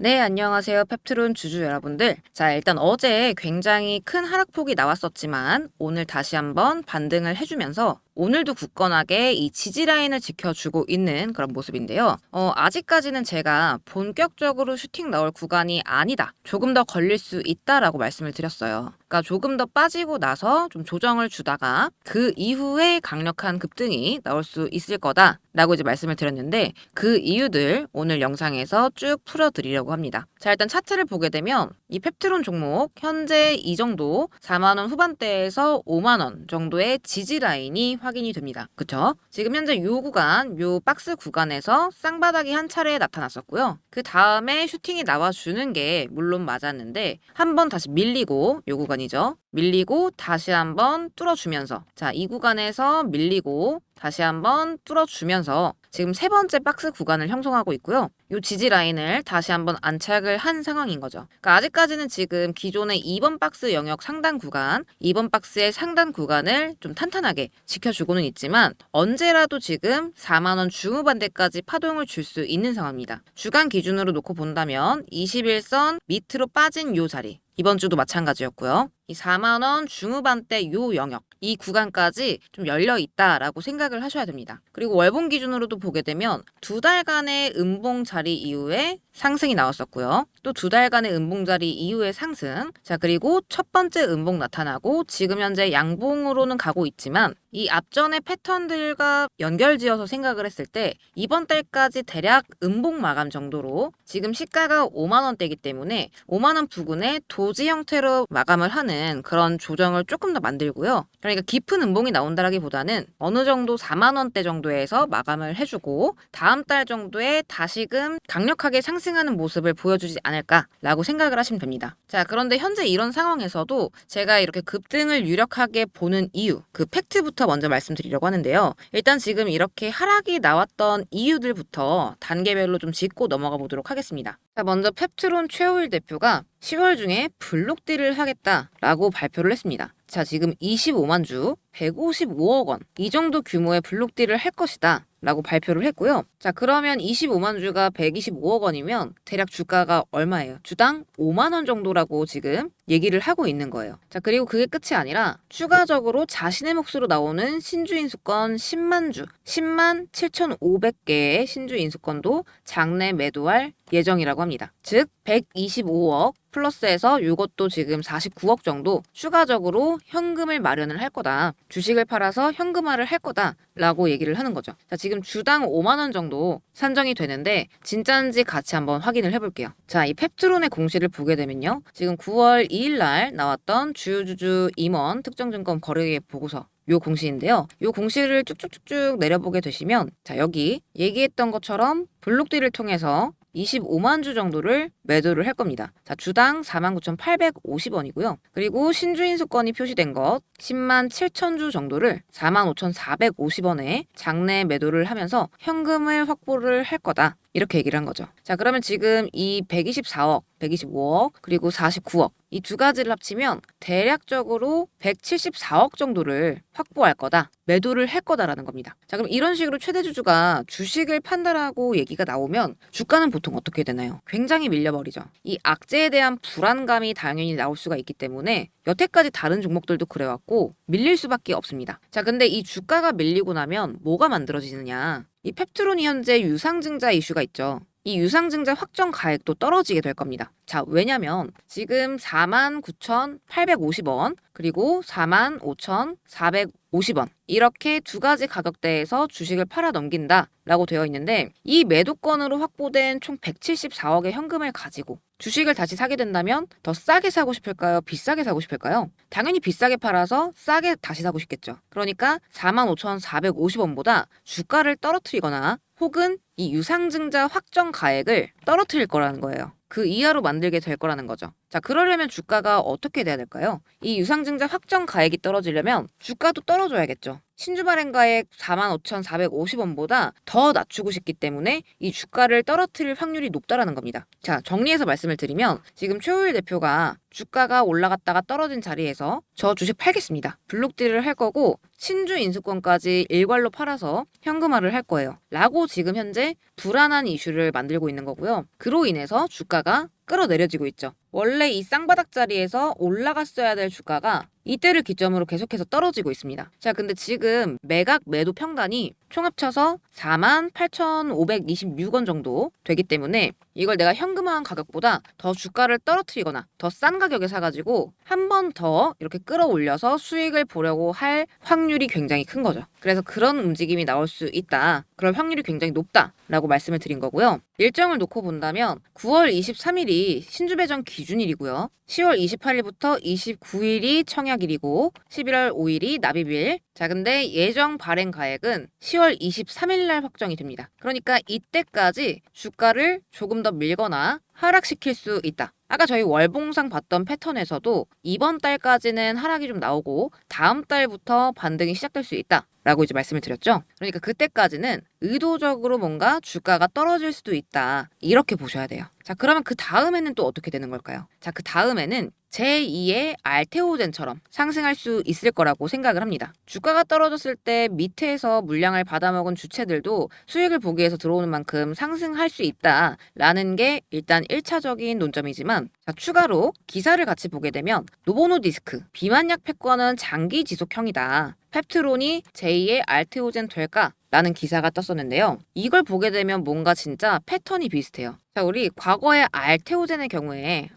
네, 안녕하세요. 펩트론 주주 여러분들. 자, 일단 어제 굉장히 큰 하락폭이 나왔었지만 오늘 다시 한번 반등을 해주면서 오늘도 굳건하게 이 지지라인을 지켜주고 있는 그런 모습인데요. 아직까지는 제가 본격적으로 슈팅 나올 구간이 아니다. 조금 더 걸릴 수 있다라고 말씀을 드렸어요. 그러니까 조금 더 빠지고 나서 좀 조정을 주다가 그 이후에 강력한 급등이 나올 수 있을 거다라고 이제 말씀을 드렸는데 그 이유들 오늘 영상에서 쭉 풀어드리려고 합니다. 자, 일단 차트를 보게 되면 이 펩트론 종목 현재 이 정도 4만 원 후반대에서 5만 원 정도의 지지 라인이 확인이 됩니다. 그쵸? 지금 현재 요 구간, 요 박스 구간에서 쌍바닥이 한 차례 나타났었고요. 그 다음에 슈팅이 나와주는 게 물론 맞았는데 한 번 다시 밀리고 요 구간이죠. 밀리고 다시 한번 뚫어주면서 자, 이 구간에서 밀리고 다시 한번 뚫어주면서 지금 세 번째 박스 구간을 형성하고 있고요. 이 지지 라인을 다시 한번 안착을 한 상황인 거죠. 그러니까 아직까지는 지금 기존의 2번 박스 영역 상단 구간, 2번 박스의 상단 구간을 좀 탄탄하게 지켜주고는 있지만 언제라도 지금 4만 원 중후반대까지 파동을 줄 수 있는 상황입니다. 주간 기준으로 놓고 본다면 21선 밑으로 빠진 요 자리, 이번 주도 마찬가지였고요. 이 4만 원 중후반대 요 영역, 이 구간까지 좀 열려 있다라고 생각을 하셔야 됩니다. 그리고 월봉 기준으로도 보게 되면 두 달간의 음봉 자리 이후에 상승이 나왔었고요. 또 두 달간의 음봉 자리 이후에 상승. 자, 그리고 첫 번째 음봉 나타나고 지금 현재 양봉으로는 가고 있지만 이 앞전의 패턴들과 연결지어서 생각을 했을 때 이번 달까지 대략 음봉 마감 정도로 지금 시가가 5만 원대이기 때문에 5만 원 부근에 도지 형태로 마감을 하는 그런 조정을 조금 더 만들고요. 그러니까 깊은 음봉이 나온다라기보다는 어느 정도 4만 원대 정도에서 마감을 해주고 다음 달 정도에 다시금 강력하게 상승하는 모습을 보여주지 않을까라고 생각을 하시면 됩니다. 자, 그런데 현재 이런 상황에서도 제가 이렇게 급등을 유력하게 보는 이유, 그 팩트부터 먼저 말씀드리려고 하는데요. 일단 지금 이렇게 하락이 나왔던 이유들부터 단계별로 좀 짚고 넘어가 보도록 하겠습니다. 자, 먼저 펩트론 최호일 대표가 10월 중에 블록딜을 하겠다라고 발표를 했습니다. 자, 지금 25만 주, 155억 원, 이 정도 규모의 블록딜을 할 것이다 라고 발표를 했고요. 자, 그러면 25만 주가 125억 원이면 대략 주가가 얼마예요? 주당 5만 원 정도라고 지금 얘기를 하고 있는 거예요. 자, 그리고 그게 끝이 아니라 추가적으로 자신의 몫으로 나오는 신주 인수권 10만 주, 10만 7,500개의 신주 인수권도 장내 매도할 예정이라고 합니다. 즉 125억 플러스해서 이것도 지금 49억 정도 추가적으로 현금을 마련을 할 거다. 주식을 팔아서 현금화를 할 거다 라고 얘기를 하는 거죠. 자, 지금 주당 5만 원 정도 산정이 되는데 진짜인지 같이 한번 확인을 해볼게요. 자, 이 펩트론의 공시를 보게 되면요. 지금 9월 2일 날 나왔던 주요주주 임원 특정증권 거래액 보고서 요 공시인데요. 요 공시를 쭉쭉쭉쭉 내려보게 되시면 자, 여기 얘기했던 것처럼 블록딜을 통해서 25만 주 정도를 매도를 할 겁니다. 자, 주당 49,850원이고요. 그리고 신주인수권이 표시된 것 10만 7천 주 정도를 45,450원에 장내 매도를 하면서 현금을 확보를 할 거다. 이렇게 얘기를 한 거죠. 자, 그러면 지금 이 124억, 125억, 그리고 49억 이 두 가지를 합치면 대략적으로 174억 정도를 확보할 거다. 매도를 할 거다라는 겁니다. 자, 그럼 이런 식으로 최대 주주가 주식을 판다라고 얘기가 나오면 주가는 보통 어떻게 되나요? 굉장히 밀려버리죠. 이 악재에 대한 불안감이 당연히 나올 수가 있기 때문에 여태까지 다른 종목들도 그래왔고 밀릴 수밖에 없습니다. 자, 근데 이 주가가 밀리고 나면 뭐가 만들어지느냐? 이 펩트론이 현재 유상증자 이슈가 있죠. 이 유상증자 확정 가액도 떨어지게 될 겁니다. 자, 왜냐면 지금 49,850원 그리고 45,450원 이렇게 두 가지 가격대에서 주식을 팔아 넘긴다 라고 되어 있는데 이 매도권으로 확보된 총 174억의 현금을 가지고 주식을 다시 사게 된다면 더 싸게 사고 싶을까요? 비싸게 사고 싶을까요? 당연히 비싸게 팔아서 싸게 다시 사고 싶겠죠. 그러니까 45,450원보다 주가를 떨어뜨리거나 혹은 이 유상증자 확정 가액을 떨어뜨릴 거라는 거예요. 그 이하로 만들게 될 거라는 거죠. 자, 그러려면 주가가 어떻게 돼야 될까요? 이 유상증자 확정 가액이 떨어지려면 주가도 떨어져야겠죠. 신주 발행가액 45,450원보다 더 낮추고 싶기 때문에 이 주가를 떨어뜨릴 확률이 높다라는 겁니다. 자, 정리해서 말씀을 드리면 지금 최호일 대표가 주가가 올라갔다가 떨어진 자리에서 저 주식 팔겠습니다. 블록딜을 할 거고 신주 인수권까지 일괄로 팔아서 현금화를 할 거예요. 라고 지금 현재 불안한 이슈를 만들고 있는 거고요. 그로 인해서 주가가 끌어내려지고 있죠. 원래 이 쌍바닥 자리에서 올라갔어야 될 주가가 이때를 기점으로 계속해서 떨어지고 있습니다. 자, 근데 지금 매각 매도 평단이 총 합쳐서 48,526원 정도 되기 때문에 이걸 내가 현금화한 가격보다 더 주가를 떨어뜨리거나 더 싼 가격에 사가지고 한 번 더 이렇게 끌어올려서 수익을 보려고 할 확률이 굉장히 큰 거죠. 그래서 그런 움직임이 나올 수 있다. 그럴 확률이 굉장히 높다라고 말씀을 드린 거고요. 일정을 놓고 본다면 9월 23일이 신주배정 기준일이고요. 10월 28일부터 29일이 청약일이고 11월 5일이 납입일. 자, 근데 예정 발행 가액은 10월 23일 날 확정이 됩니다. 그러니까 이때까지 주가를 조금 더 밀거나 하락시킬 수 있다. 아까 저희 월봉상 봤던 패턴에서도 이번 달까지는 하락이 좀 나오고 다음 달부터 반등이 시작될 수 있다. 라고 이제 말씀을 드렸죠. 그러니까 그때까지는 의도적으로 뭔가 주가가 떨어질 수도 있다. 이렇게 보셔야 돼요. 자, 그러면 그 다음에는 또 어떻게 되는 걸까요? 자, 그 다음에는 제2의 알테오젠처럼 상승할 수 있을 거라고 생각을 합니다. 주가가 떨어졌을 때 밑에서 물량을 받아먹은 주체들도 수익을 보기 위해서 들어오는 만큼 상승할 수 있다라는 게 일단 1차적인 논점이지만, 자, 추가로 기사를 같이 보게 되면 노보노디스크, 비만약 패권은 장기 지속형이다. 펩트론이 제2의 알테오젠 될까? 라는 기사가 떴었는데요. 이걸 보게 되면 뭔가 진짜 패턴이 비슷해요. 자, 우리 과거의 알테오젠의 경우에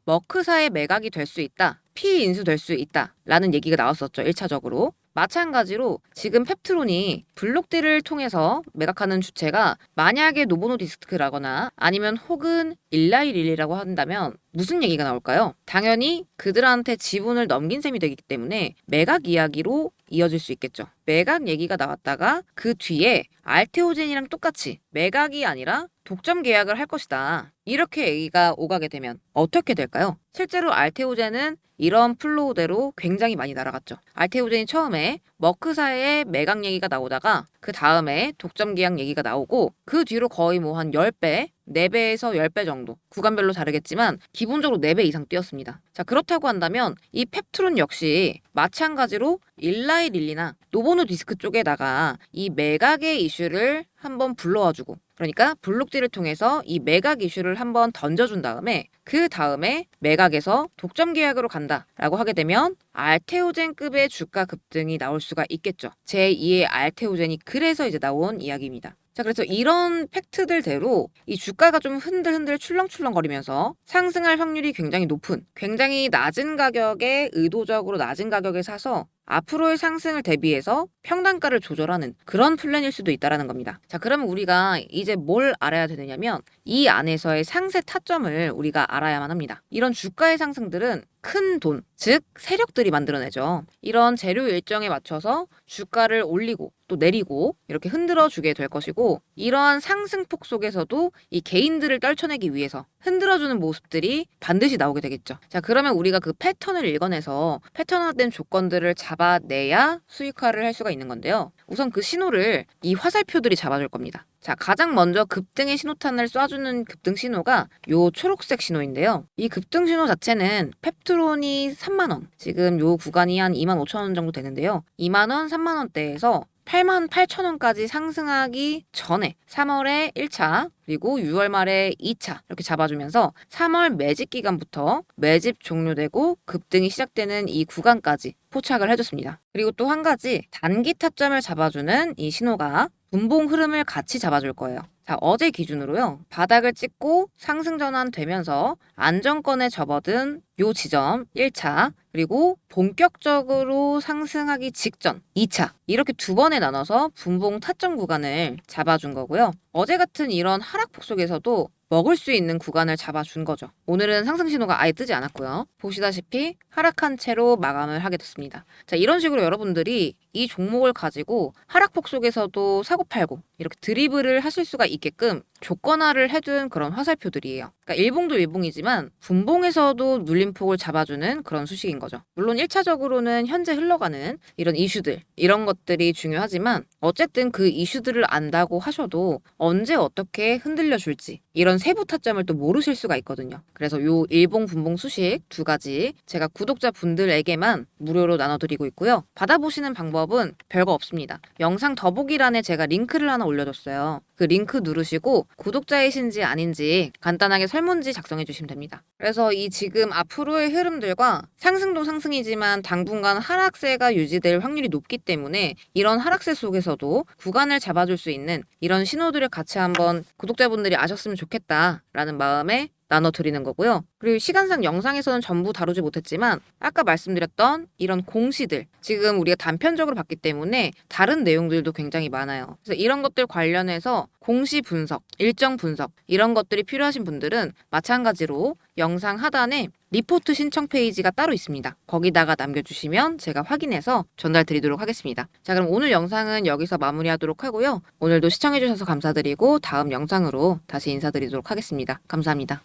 머크사의 매각이 될 수 있다. 피인수될 수 있다. 라는 얘기가 나왔었죠. 1차적으로. 마찬가지로 지금 펩트론이 블록딜을 통해서 매각하는 주체가 만약에 노보노디스크라거나 아니면 혹은 일라이릴리라고 한다면 무슨 얘기가 나올까요? 당연히 그들한테 지분을 넘긴 셈이 되기 때문에 매각 이야기로 이어질 수 있겠죠. 매각 얘기가 나왔다가 그 뒤에 알테오젠이랑 똑같이 매각이 아니라 독점 계약을 할 것이다. 이렇게 얘기가 오가게 되면 어떻게 될까요? 실제로 알테오젠은 이런 플로우대로 굉장히 많이 날아갔죠. 알테오젠이 처음에 머크사의 매각 얘기가 나오다가 그 다음에 독점 계약 얘기가 나오고 그 뒤로 거의 뭐 한 10배, 4배에서 10배 정도, 구간별로 다르겠지만 기본적으로 4배 이상 뛰었습니다. 자, 그렇다고 한다면 이 펩트론 역시 마찬가지로 일라이릴리나 노보노디스크 쪽에다가 이 매각의 이슈를 한번 불러와주고, 그러니까 블록딜을 통해서 이 매각 이슈를 한번 던져준 다음에 그 다음에 매각에서 독점 계약으로 간다라고 하게 되면 알테오젠급의 주가 급등이 나올 수가 있겠죠. 제2의 알테오젠이 그래서 이제 나온 이야기입니다. 자, 그래서 이런 팩트들대로 이 주가가 좀 흔들흔들 출렁출렁거리면서 상승할 확률이 굉장히 높은, 굉장히 낮은 가격에 의도적으로 낮은 가격에 사서 앞으로의 상승을 대비해서 평단가를 조절하는 그런 플랜일 수도 있다는 겁니다. 자, 그러면 우리가 이제 뭘 알아야 되느냐면 이 안에서의 상세 타점을 우리가 알아야만 합니다. 이런 주가의 상승들은 큰 돈, 즉 세력들이 만들어내죠. 이런 재료 일정에 맞춰서 주가를 올리고 또 내리고 이렇게 흔들어 주게 될 것이고, 이러한 상승폭 속에서도 이 개인들을 떨쳐내기 위해서 흔들어주는 모습들이 반드시 나오게 되겠죠. 자, 그러면 우리가 그 패턴을 읽어내서 패턴화된 조건들을 잡아내야 수익화를 할 수가 있는 건데요. 우선 그 신호를 이 화살표들이 잡아줄 겁니다. 자, 가장 먼저 급등의 신호탄을 쏴주는 급등 신호가 요 초록색 신호인데요. 이 급등 신호 자체는 펩트론이 3만원, 지금 요 구간이 한 25,000원 정도 되는데요. 2만원, 3만원대에서 88,000원까지 상승하기 전에 3월에 1차 그리고 6월 말에 2차 이렇게 잡아주면서 3월 매집 기간부터 매집 종료되고 급등이 시작되는 이 구간까지 포착을 해줬습니다. 그리고 또 한 가지 단기 타점을 잡아주는 이 신호가 분봉 흐름을 같이 잡아줄 거예요. 자, 어제 기준으로요. 바닥을 찍고 상승 전환되면서 안정권에 접어든 요 지점 1차 그리고 본격적으로 상승하기 직전 2차 이렇게 두 번에 나눠서 분봉 타점 구간을 잡아준 거고요. 어제 같은 이런 하락폭 속에서도 먹을 수 있는 구간을 잡아준 거죠. 오늘은 상승 신호가 아예 뜨지 않았고요. 보시다시피 하락한 채로 마감을 하게 됐습니다. 자, 이런 식으로 여러분들이 이 종목을 가지고 하락폭 속에서도 사고팔고 이렇게 드리블을 하실 수가 있게끔 조건화를 해둔 그런 화살표들이에요. 그러니까 일봉도 일봉이지만 분봉에서도 눌림폭을 잡아주는 그런 수식인 거죠. 물론 1차적으로는 현재 흘러가는 이런 이슈들, 이런 것들이 중요하지만 어쨌든 그 이슈들을 안다고 하셔도 언제 어떻게 흔들려 줄지 이런 세부 타점을 또 모르실 수가 있거든요. 그래서 요 일봉, 분봉 수식 두 가지 제가 구독자분들에게만 무료로 나눠드리고 있고요. 받아보시는 방법은 별거 없습니다. 영상 더보기란에 제가 링크를 하나 올려뒀어요. 그 링크 누르시고 구독자이신지 아닌지 간단하게 설문지 작성해 주시면 됩니다. 그래서 이 지금 앞으로의 흐름들과 상승도 상승이지만 당분간 하락세가 유지될 확률이 높기 때문에 이런 하락세 속에서도 구간을 잡아줄 수 있는 이런 신호들을 같이 한번 구독자분들이 아셨으면 좋겠다라는 마음에 나눠드리는 거고요. 그리고 시간상 영상에서는 전부 다루지 못했지만 아까 말씀드렸던 이런 공시들 지금 우리가 단편적으로 봤기 때문에 다른 내용들도 굉장히 많아요. 그래서 이런 것들 관련해서 공시 분석, 일정 분석 이런 것들이 필요하신 분들은 마찬가지로 영상 하단에 리포트 신청 페이지가 따로 있습니다. 거기다가 남겨주시면 제가 확인해서 전달 드리도록 하겠습니다. 자, 그럼 오늘 영상은 여기서 마무리하도록 하고요. 오늘도 시청해주셔서 감사드리고 다음 영상으로 다시 인사드리도록 하겠습니다. 감사합니다.